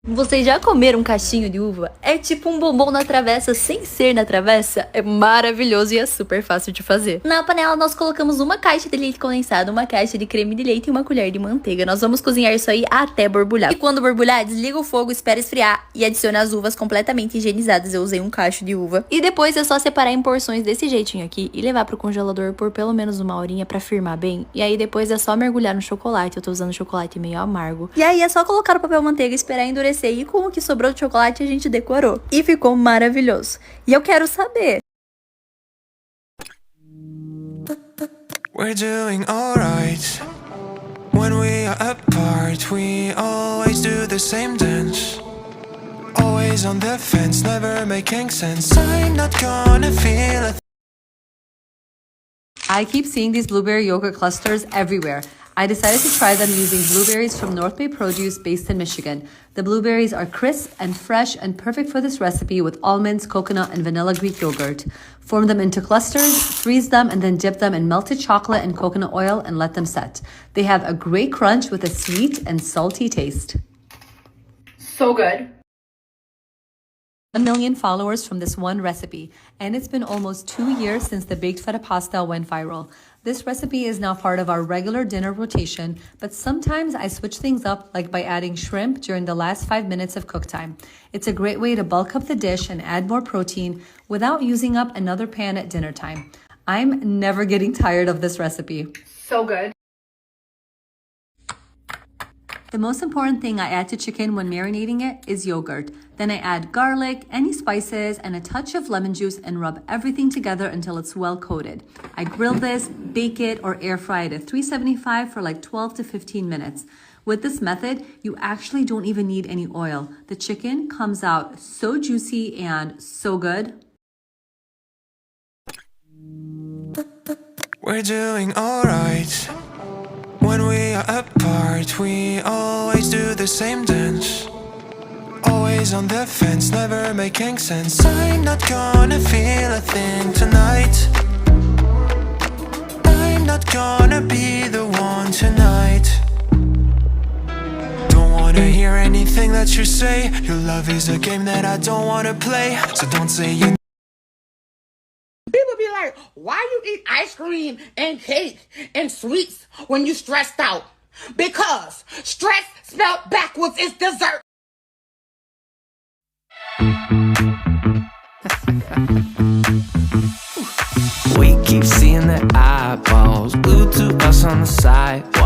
Vocês já comeram um cachinho de uva? É tipo um bombom na travessa sem ser na travessa. É maravilhoso e é super fácil de fazer. Na panela nós colocamos uma caixa de leite condensado, uma caixa de creme de leite e uma colher de manteiga. Nós vamos cozinhar isso aí até borbulhar. E quando borbulhar, desliga o fogo, espera esfriar e adiciona as uvas completamente higienizadas. Eu usei um cacho de uva. E depois é só separar em porções desse jeitinho aqui e levar pro congelador por pelo menos uma horinha pra firmar bem. E aí depois é só mergulhar no chocolate. Eu tô usando chocolate meio amargo. E aí é só colocar o papel manteiga e esperar endurecer. E com o que sobrou de chocolate a gente decorou. E ficou maravilhoso. E eu quero saber. We're doing alright. When we are apart, we always do the same dance. Always on the fence, never making sense. I'm not gonna feel a I keep seeing these blueberry yogurt clusters everywhere. I decided to try them using blueberries from North Bay Produce based in Michigan. The blueberries are crisp and fresh and perfect for this recipe with almonds, coconut, and vanilla Greek yogurt. Form them into clusters, freeze them, and then dip them in melted chocolate and coconut oil and let them set. They have a great crunch with a sweet and salty taste. So good. 1 million followers from this one recipe, and it's been almost 2 years since the baked feta pasta went viral. This recipe is now part of our regular dinner rotation, but sometimes I switch things up, like by adding shrimp during the last 5 minutes of cook time. It's a great way to bulk up the dish and add more protein without using up another pan at dinner time. I'm never getting tired of this recipe. So good. The most important thing I add to chicken when marinating it is yogurt. Then I add garlic, any spices, and a touch of lemon juice and rub everything together until it's well coated. I grill this, bake it, or air fry it at 375 for like 12 to 15 minutes. With this method, you actually don't even need any oil. The chicken comes out so juicy and so good. We're doing alright. When we are apart, we always do the same dance. Always on the fence, never making sense. I'm not gonna feel a thing tonight. I'm not gonna be the one tonight. Don't wanna hear anything that you say. Your love is a game that I don't wanna play. So don't say you. People be like, why you eat ice cream and cake and sweets when you stressed out? Because stress spelled backwards is dessert. We keep seeing the eyeballs glued to us on the sidewalk.